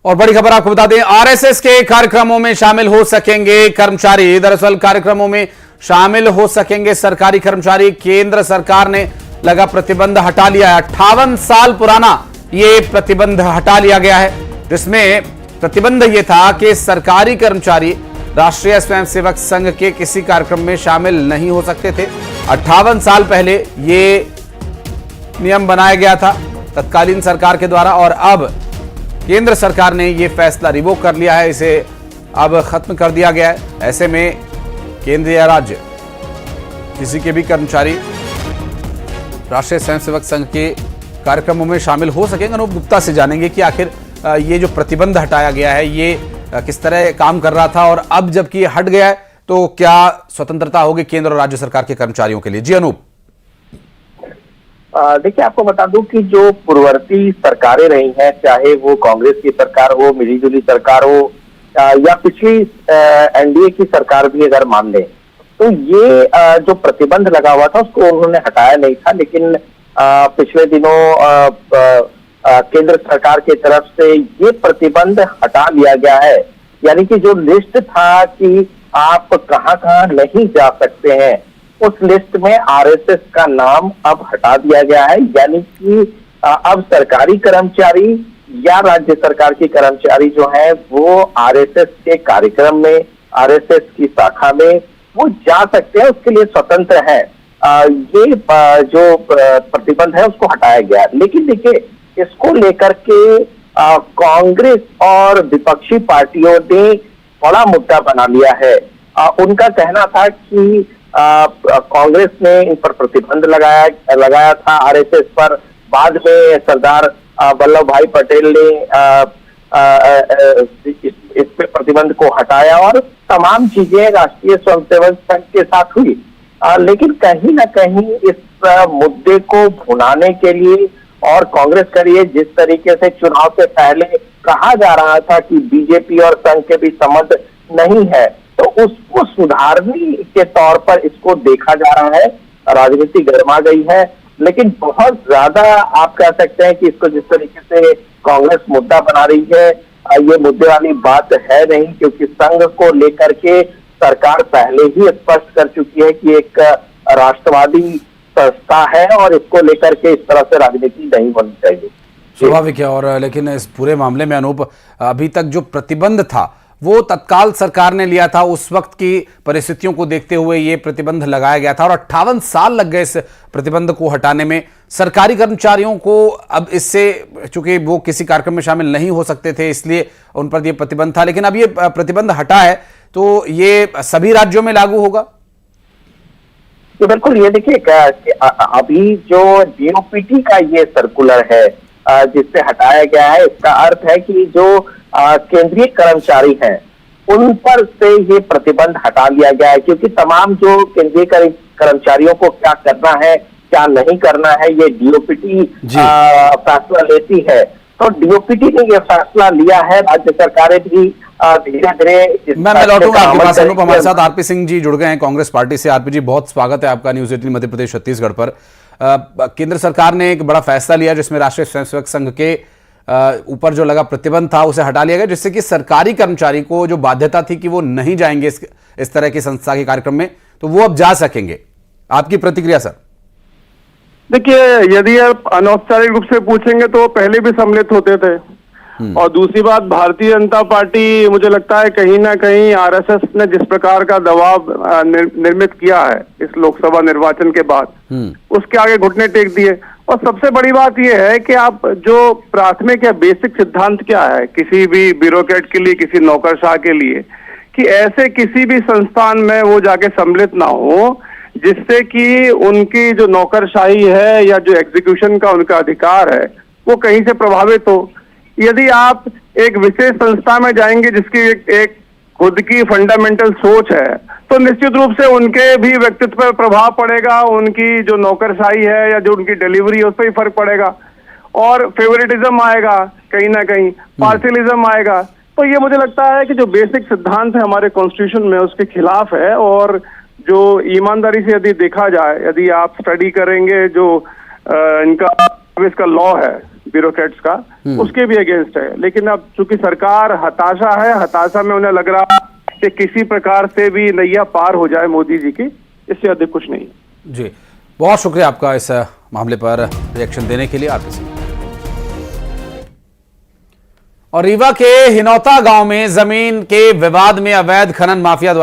और बड़ी खबर आपको बता दें, आरएसएस के कार्यक्रमों में शामिल हो सकेंगे कर्मचारी। दरअसल कार्यक्रमों में शामिल हो सकेंगे सरकारी कर्मचारी। केंद्र सरकार ने लगा प्रतिबंध हटा लिया है। 58 साल पुराना ये प्रतिबंध हटा लिया गया है, जिसमें प्रतिबंध ये था कि सरकारी कर्मचारी राष्ट्रीय स्वयंसेवक संघ के किसी कार्यक्रम में शामिल नहीं हो सकते थे। 58 साल पहले ये नियम बनाया गया था तत्कालीन सरकार के द्वारा, और अब केंद्र सरकार ने यह फैसला रिवोक कर लिया है, इसे अब खत्म कर दिया गया है। ऐसे में केंद्र या राज्य किसी के भी कर्मचारी राष्ट्रीय स्वयंसेवक संघ के कार्यक्रमों में शामिल हो सकेंगे। अनूप गुप्ता से जानेंगे कि आखिर ये जो प्रतिबंध हटाया गया है ये किस तरह काम कर रहा था, और अब जबकि ये हट गया है तो क्या स्वतंत्रता होगी केंद्र और राज्य सरकार के कर्मचारियों के लिए। जी अनूप। देखिए, आपको बता दूं कि जो पूर्ववर्ती सरकारें रही हैं, चाहे वो कांग्रेस की सरकार हो, मिलीजुली सरकार हो, या पिछली एनडीए की सरकार भी अगर मान लें, तो ये जो प्रतिबंध लगा हुआ था उसको उन्होंने हटाया नहीं था। लेकिन पिछले दिनों केंद्र सरकार की तरफ से ये प्रतिबंध हटा लिया गया है। यानी कि जो लिस्ट था कि आप कहां कहां नहीं जा सकते हैं, उस लिस्ट में आरएसएस का नाम अब हटा दिया गया है। यानी कि अब सरकारी कर्मचारी या राज्य सरकार के कर्मचारी जो है वो आरएसएस के कार्यक्रम में, आरएसएस की शाखा में वो जा सकते हैं, उसके लिए स्वतंत्र है। ये जो प्रतिबंध है उसको हटाया गया। लेकिन देखिए, इसको लेकर के कांग्रेस और विपक्षी पार्टियों ने बड़ा मुद्दा बना लिया है। उनका कहना था कि कांग्रेस ने इन पर प्रतिबंध लगाया था आरएसएस पर। बाद में सरदार वल्लभ भाई पटेल ने इस पे प्रतिबंध को हटाया और तमाम चीजें राष्ट्रीय स्वयंसेवक संघ के साथ हुई। लेकिन कहीं ना कहीं इस मुद्दे को भुनाने के लिए और कांग्रेस के लिए जिस तरीके से चुनाव से पहले कहा जा रहा था कि बीजेपी और संघ के भी संबंध नहीं है, तो उसको सुधारने के तौर पर इसको देखा जा रहा है। राजनीति गर्मा गई है, लेकिन बहुत ज्यादा आप कह सकते हैं कि इसको जिस तरीके से कांग्रेस मुद्दा बना रही है, ये मुद्दे वाली बात है नहीं, क्योंकि संघ को लेकर के सरकार पहले ही स्पष्ट कर चुकी है कि एक राष्ट्रवादी संस्था है और इसको लेकर के इस तरह से राजनीति नहीं होनी चाहिए। स्वाभाविक है। और लेकिन इस पूरे मामले में अनूप, अभी तक जो प्रतिबंध था वो तत्काल सरकार ने लिया था, उस वक्त की परिस्थितियों को देखते हुए ये प्रतिबंध लगाया गया था, और 58 साल लग गए इस प्रतिबंध को हटाने में। सरकारी कर्मचारियों को अब इससे, चूंकि वो किसी कार्यक्रम में शामिल नहीं हो सकते थे, इसलिए उन पर यह प्रतिबंध था, लेकिन अब ये प्रतिबंध हटा है तो ये सभी राज्यों में लागू होगा। तो बिल्कुल, ये देखिए अभी जो डीओपीटी का ये सर्कुलर है जिससे हटाया गया है, इसका अर्थ है कि जो केंद्रीय कर्मचारी हैं उन पर से ये प्रतिबंध हटा लिया गया है। क्योंकि तमाम जो केंद्रीय कर्मचारियों को क्या करना है क्या नहीं करना है, ये डीओपीटी फैसला लेती है। तो डीओपीटी ने ये फैसला लिया है, राज्य सरकारें भी धीरे धीरे। मैं लौटूंगा आपके पास अनूप। हमारे साथ आरपी सिंह जी जुड़ गए हैं कांग्रेस पार्टी से। आरपी जी, बहुत स्वागत है आपका न्यूज 18 मध्य प्रदेश छत्तीसगढ़ पर। केंद्र सरकार ने एक बड़ा फैसला लिया जिसमें राष्ट्रीय स्वयंसेवक संघ के ऊपर जो लगा प्रतिबंध था उसे हटा लिया गया, जिससे कि सरकारी कर्मचारी को जो बाध्यता थी कि वो नहीं जाएंगे इस तरह की संस्था के कार्यक्रम में, तो वो अब जा सकेंगे। आपकी प्रतिक्रिया सर? देखिए, यदि आप अनौपचारिक रूप से पूछेंगे तो पहले भी सम्मिलित होते थे। और दूसरी बात, भारतीय जनता पार्टी, मुझे लगता है कहीं ना कहीं आरएसएस ने जिस प्रकार का दबाव निर्मित किया है इस लोकसभा निर्वाचन के बाद, उसके आगे घुटने टेक दिए। और सबसे बड़ी बात यह है कि आप जो प्राथमिक या बेसिक सिद्धांत क्या है किसी भी ब्यूरोक्रेट के लिए, किसी नौकरशाह के लिए, कि ऐसे किसी भी संस्थान में वो जाके सम्मिलित ना हो जिससे कि उनकी जो नौकरशाही है या जो एग्जीक्यूशन का उनका अधिकार है वो कहीं से प्रभावित हो। यदि आप एक विशेष संस्था में जाएंगे जिसकी एक खुद की फंडामेंटल सोच है, तो निश्चित रूप से उनके भी व्यक्तित्व पर प्रभाव पड़ेगा, उनकी जो नौकरशाही है या जो उनकी डिलीवरी है उस पर ही फर्क पड़ेगा, और फेवरेटिज्म आएगा, कहीं ना कहीं पार्शियलिज्म आएगा। तो ये मुझे लगता है कि जो बेसिक सिद्धांत है हमारे कॉन्स्टिट्यूशन में उसके खिलाफ है। और जो ईमानदारी से यदि देखा जाए, यदि आप स्टडी करेंगे जो इनका लॉ है, ब्यूरोक्रेट्स का, उसके भी अगेंस्ट है। लेकिन अब चूंकि सरकार हताशा है, हताशा में उन्हें लग रहा कि किसी प्रकार से भी नैया पार हो जाए मोदी जी की, इससे अधिक कुछ नहीं। जी, बहुत शुक्रिया आपका इस मामले पर रिएक्शन देने के लिए। आरके सिंह। और रीवा के हिनौता गांव में जमीन के विवाद में अवैध खनन माफिया द्वारा